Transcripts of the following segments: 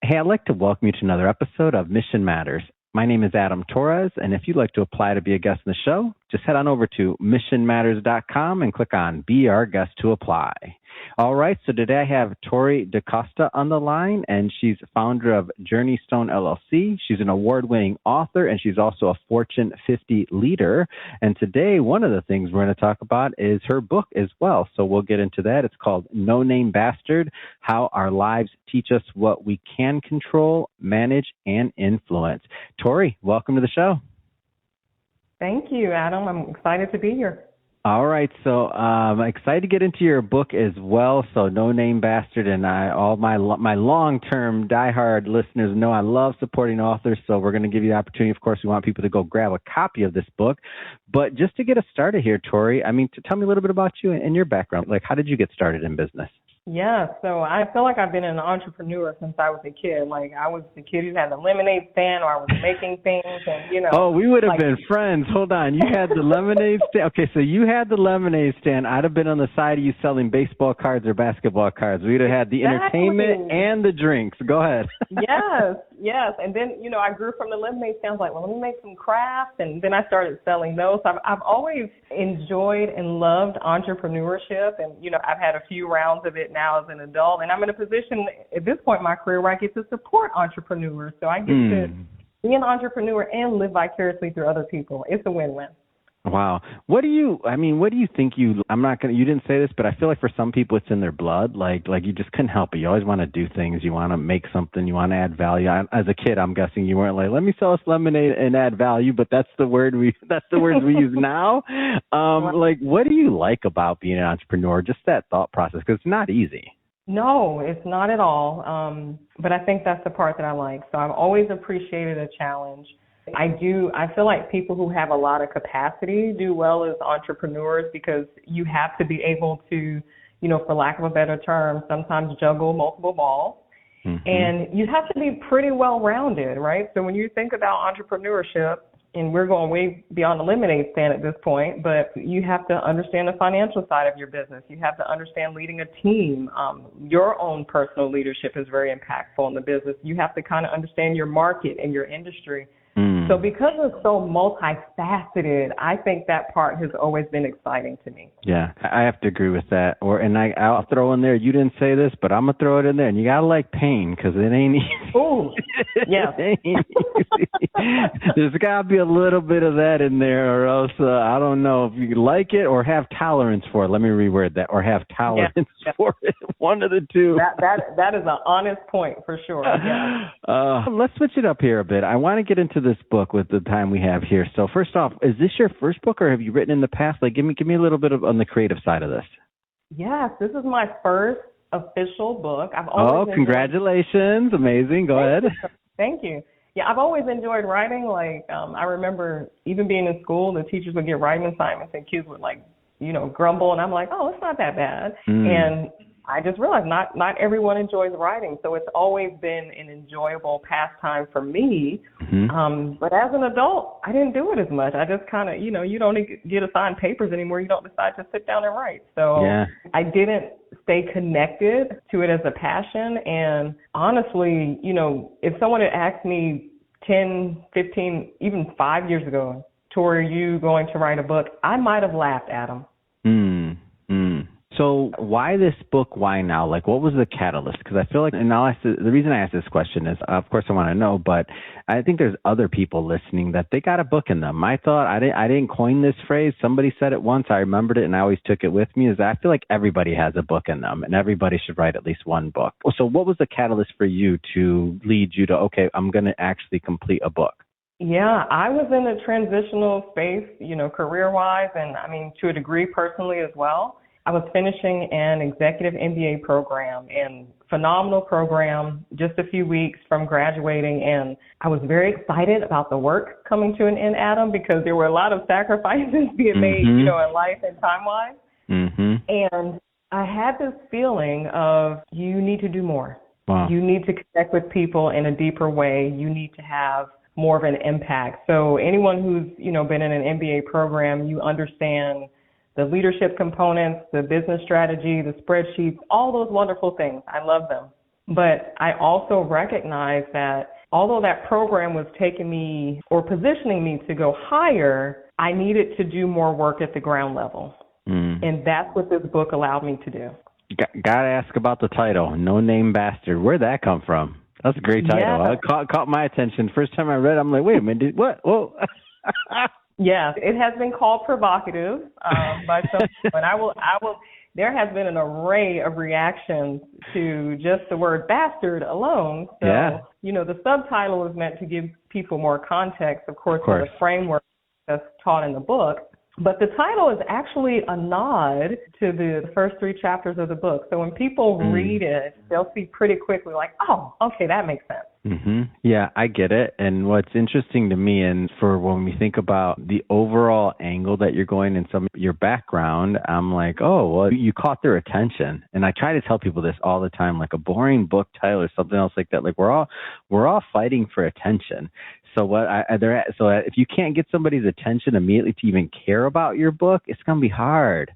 Hey, I'd like to welcome you to another episode of Mission Matters. My name is Adam Torres, and if you'd like to apply to be a guest in the show, just head on over to missionmatters.com and click on Be Our Guest to apply. All right, so today I have Tori DaCosta on the line, and she's founder of Journey Stone LLC. She's an award-winning author, and she's also a Fortune 50 leader. And today, one of the things we're going to talk about is her book as well. So we'll get into that. It's called No Name Bastard: How Our Lives Teach Us What We Can Control, Manage, and Influence. Tori, welcome to the show. Thank you, Adam. I'm excited to be here. All right, so I'm excited to get into your book as well. So, No Name Bastard, and all my long-term diehard listeners know I love supporting authors. So we're going to give you the opportunity. Of course, we want people to go grab a copy of this book. But just to get us started here, Tori, tell me a little bit about you and your background. Like, how did you get started in business? Yeah, so I feel like I've been an entrepreneur since I was a kid. Like, I was the kid who had the lemonade stand, or I was making things, and Oh, we would have been friends. Hold on. You had the lemonade stand. Okay, so you had the lemonade stand. I'd have been on the side of you selling baseball cards or basketball cards. We'd have had the entertainment and the drinks. Go ahead. Yes. And then, I grew from the lemonade stand. I was like, well, let me make some crafts. And then I started selling those. I've always enjoyed and loved entrepreneurship. And, I've had a few rounds of it now as an adult, and I'm in a position at this point in my career where I get to support entrepreneurs. So I get to be an entrepreneur and live vicariously through other people. It's a win-win. Wow. What do you think you didn't say this, but I feel like for some people it's in their blood. Like you just couldn't help it. You always want to do things. You want to make something. You want to add value. As a kid, I'm guessing you weren't like, let me sell us lemonade and add value, but that's the words we use now. Like, what do you like about being an entrepreneur? Just that thought process, because it's not easy. No, it's not at all. But I think that's the part that I like. So I've always appreciated a challenge. I feel like people who have a lot of capacity do well as entrepreneurs, because you have to be able to, for lack of a better term, sometimes juggle multiple balls. Mm-hmm. And you have to be pretty well-rounded, right? So when you think about entrepreneurship, and we're going way beyond the lemonade stand at this point, but you have to understand the financial side of your business. You have to understand leading a team. Your own personal leadership is very impactful in the business. You have to kind of understand your market and your industry. So because it's so multifaceted, I think that part has always been exciting to me. Yeah, I have to agree with that. I'll throw in there, you didn't say this, but I'm going to throw it in there. And you got to like pain, because it ain't easy. Ooh, yeah. There's got to be a little bit of that in there, or else I don't know if you like it or have tolerance for it. Let me reword that. Or have tolerance for it. One of the two. That is an honest point for sure. Yeah. Let's switch it up here a bit. I want to get into this book with the time we have here. So first off, is this your first book, or have you written in the past? Like, give me a little bit on the creative side of this. Yes, this is my first official book. Congratulations. Amazing. Go ahead. Thank you. Yeah, I've always enjoyed writing. Like, I remember even being in school, the teachers would get writing assignments and kids would grumble, and I'm like, oh, it's not that bad. And I just realized not everyone enjoys writing, so it's always been an enjoyable pastime for me. Mm-hmm. But as an adult, I didn't do it as much. I just kind of, you don't get assigned papers anymore. You don't decide to sit down and write. So I didn't stay connected to it as a passion. And honestly, if someone had asked me 10, 15, even 5 years ago, Tori, are you going to write a book? I might have laughed at them. So why this book? Why now? Like, what was the catalyst? Because I feel like, and the reason I ask this question is, of course, I want to know, but I think there's other people listening that they got a book in them. I thought I didn't coin this phrase. Somebody said it once. I remembered it, and I always took it with me. Is that I feel like everybody has a book in them, and everybody should write at least one book. So what was the catalyst for you to lead you to, okay, I'm going to actually complete a book? Yeah, I was in a transitional space, career-wise, and to a degree personally as well. I was finishing an executive MBA program, and phenomenal program, just a few weeks from graduating, and I was very excited about the work coming to an end, Adam, because there were a lot of sacrifices being made, in life and time-wise. Mm-hmm. And I had this feeling of, you need to do more. Wow. You need to connect with people in a deeper way. You need to have more of an impact. So anyone who's, been in an MBA program, you understand the leadership components, the business strategy, the spreadsheets, all those wonderful things. I love them. But I also recognize that although that program was taking me or positioning me to go higher, I needed to do more work at the ground level. And that's what this book allowed me to do. Gotta ask about the title, No Name Bastard. Where'd that come from? That's a great title. Yeah. It caught my attention. First time I read it, I'm like, wait a minute, what? Whoa. Yes, it has been called provocative by some people, and I will. There has been an array of reactions to just the word bastard alone. So, the subtitle is meant to give people more context, of course. The framework that's taught in the book. But the title is actually a nod to the first 3 chapters of the book. So when people read it, they'll see pretty quickly like, oh, okay, that makes sense. Mm-hmm. Yeah, I get it. And what's interesting to me, and for when we think about the overall angle that you're going in some of your background, I'm like, oh, well, you caught their attention. And I try to tell people this all the time, like a boring book title or something else like that. Like we're all fighting for attention. So if you can't get somebody's attention immediately to even care about your book, it's going to be hard.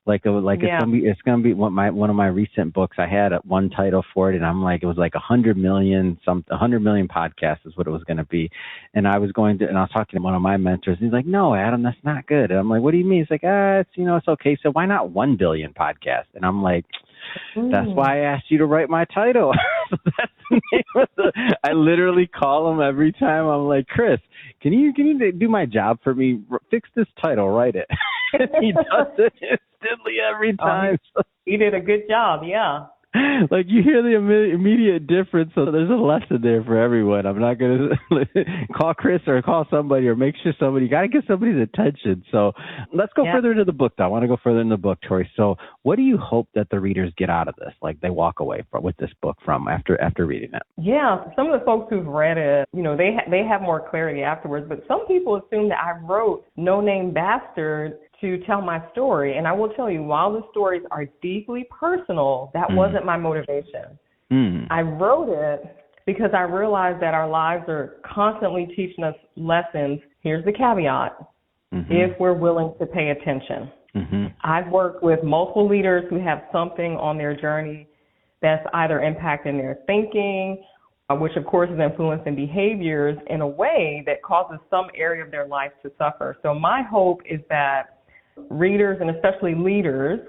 It's going to be one of my recent books. I had one title for it, and I'm like, it was like 100 million podcasts is what it was going to be. And I was talking to one of my mentors, and he's like, no, Adam, that's not good. And I'm like, what do you mean? He's like, it's okay. So why not 1 billion podcasts? And I'm like, that's why I asked you to write my title. That's the name of I literally call him every time. I'm like, Chris, can you do my job for me? Fix this title, write it. And he does it instantly every time. He did a good job, yeah. Like you hear the immediate difference, so there's a lesson there for everyone. I'm not going to call Chris or call somebody or make sure you got to get somebody's attention. So let's go further into the book, though. I want to go further in the book, Tori. So what do you hope that the readers get out of this? Like they walk away with this book from after reading it? Yeah, some of the folks who've read it, they have more clarity afterwards. But some people assume that I wrote No Name Bastard to tell my story. And I will tell you, while the stories are deeply personal, that wasn't my motivation. I wrote it because I realized that our lives are constantly teaching us lessons. Here's the caveat, if we're willing to pay attention. I've worked with multiple leaders who have something on their journey that's either impacting their thinking, which of course is influencing behaviors in a way that causes some area of their life to suffer. So my hope is that readers, and especially leaders,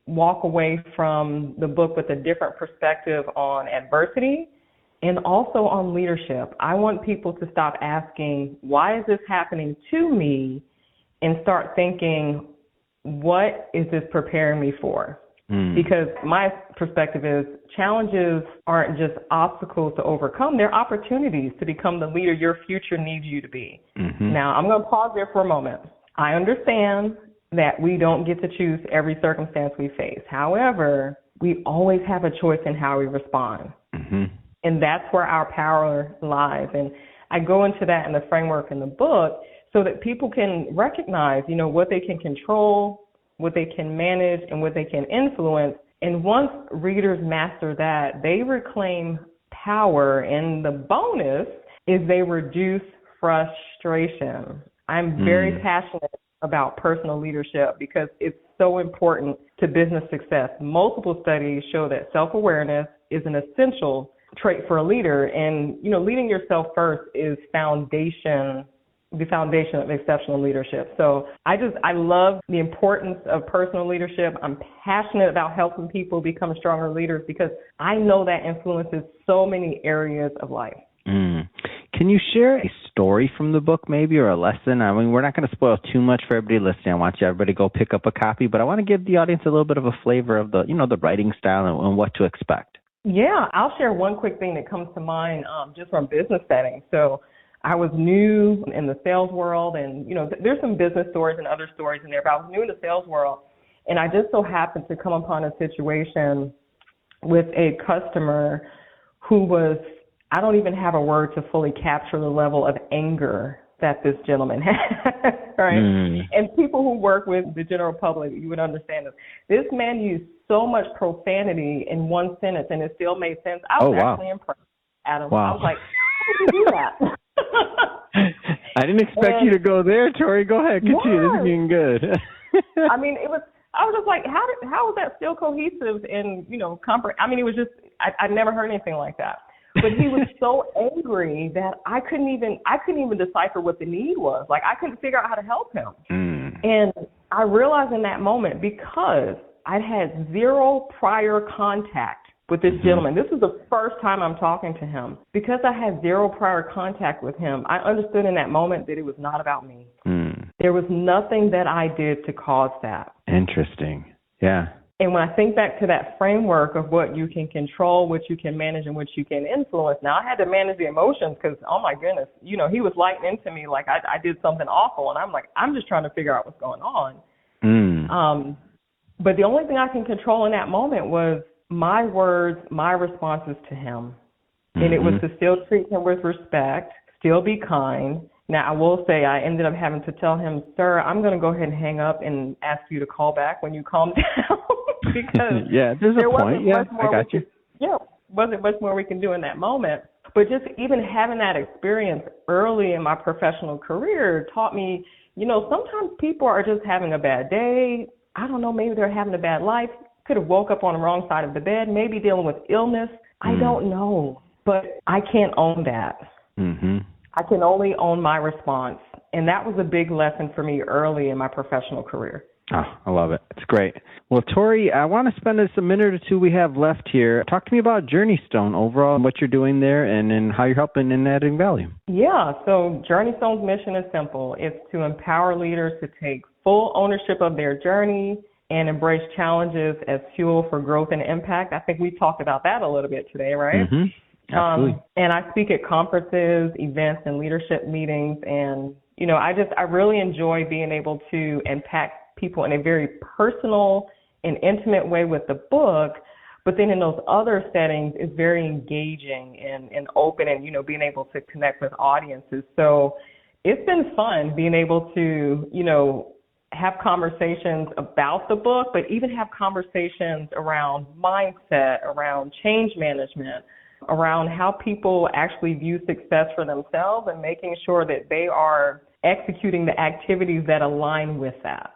walk away from the book with a different perspective on adversity and also on leadership. I want people to stop asking, why is this happening to me? And start thinking, what is this preparing me for? Because my perspective is challenges aren't just obstacles to overcome. They're opportunities to become the leader your future needs you to be. Now, I'm going to pause there for a moment. I understand that we don't get to choose every circumstance we face. However, we always have a choice in how we respond. And that's where our power lies. And I go into that in the framework in the book so that people can recognize, what they can control, what they can manage, and what they can influence. And once readers master that, they reclaim power. And the bonus is they reduce frustration. I'm very passionate about personal leadership because it's so important to business success. Multiple studies show that self-awareness is an essential trait for a leader. And, leading yourself first is the foundation of exceptional leadership. So I love the importance of personal leadership. I'm passionate about helping people become stronger leaders because I know that influences so many areas of life. Can you share a story from the book maybe, or a lesson? I mean, we're not going to spoil too much for everybody listening. I want everybody to go pick up a copy, but I want to give the audience a little bit of a flavor of the writing style and what to expect. Yeah, I'll share one quick thing that comes to mind just from business settings. So I was new in the sales world, and, there's some business stories and other stories in there, but I was new in the sales world, and I just so happened to come upon a situation with a customer who was, I don't even have a word to fully capture the level of anger that this gentleman had, right? And people who work with the general public, you would understand this. This man used so much profanity in one sentence, and it still made sense. I was actually impressed, Adam. Wow. I was like, how did you do that? I didn't expect you to go there, Tori. Go ahead. Continue. This is getting good. I mean, I was just like, how was that still cohesive and, it was just, I'd never heard anything like that. But he was so angry that I couldn't even decipher what the need was. Like, I couldn't figure out how to help him. And I realized in that moment, because I'd had zero prior contact with this gentleman. This was the first time I'm talking to him. Because I had zero prior contact with him, I understood in that moment that it was not about me. There was nothing that I did to cause that. Interesting. Yeah. And when I think back to that framework of what you can control, what you can manage, and what you can influence, now I had to manage the emotions because, oh my goodness, you know, he was lighting into me like I did something awful. And I'm like, I'm just trying to figure out what's going on. But the only thing I can control in that moment was my words, my responses to him. And it was to still treat him with respect, still be kind. Now, I will say I ended up having to tell him, sir, I'm going to go ahead and hang up and ask you to call back when you calm down. Because there's a point. I got you. Wasn't much more we can do in that moment. But just even having that experience early in my professional career taught me, you know, sometimes people are just having a bad day. I don't know, maybe they're having a bad life. Could have woke up on the wrong side of the bed, maybe dealing with illness. I don't know. But I can't own that. I can only own my response. And that was a big lesson for me early in my professional career. Oh, I love it. It's great. Well, Tori, I want to spend just a minute or two we have left here. Talk to me about Journey Stone overall and what you're doing there and how you're helping in adding value. Yeah, so Journey Stone's mission is simple. It's to empower leaders to take full ownership of their journey and embrace challenges as fuel for growth and impact. I think we talked about that a little bit today, right? Absolutely. And I speak at conferences, events, and leadership meetings. And, you know, I really enjoy being able to impact people in a very personal and intimate way with the book. But then in those other settings, it's very engaging and open and, you know, being able to connect with audiences. So it's been fun being able to, you know, have conversations about the book, but even have conversations around mindset, around change management, around how people actually view success for themselves and making sure that they are executing the activities that align with that.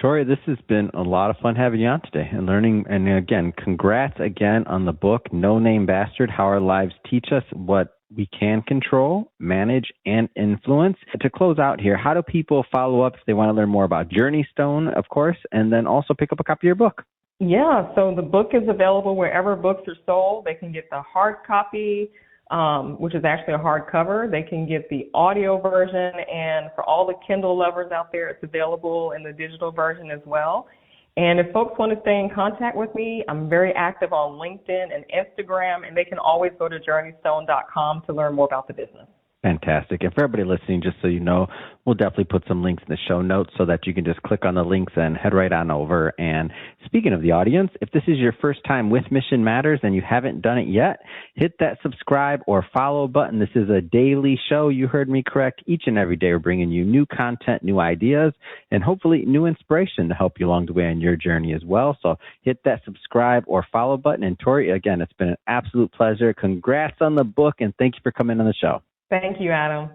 Tori, this has been a lot of fun having you on today and learning. And again, congrats again on the book, No Name Bastard, How Our Lives Teach Us What We Can Control, Manage, and Influence. To close out here, how do people follow up if they want to learn more about Journey Stone, of course, and then also pick up a copy of your book? Yeah, so the book is available wherever books are sold. They can get the hard copy, which is actually a hardcover. They can get the audio version, and for all the Kindle lovers out there, it's available in the digital version as well. And if folks want to stay in contact with me, I'm very active on LinkedIn and Instagram, and they can always go to journeystone.com to learn more about the business. Fantastic. And for everybody listening, just so you know, we'll definitely put some links in the show notes so that you can just click on the links and head right on over. And speaking of the audience, if this is your first time with Mission Matters and you haven't done it yet, hit that subscribe or follow button. This is a daily show. You heard me correct. Each and every day we're bringing you new content, new ideas, and hopefully new inspiration to help you along the way on your journey as well. So hit that subscribe or follow button. And Tori, again, it's been an absolute pleasure. Congrats on the book, and thank you for coming on the show. Thank you, Adam.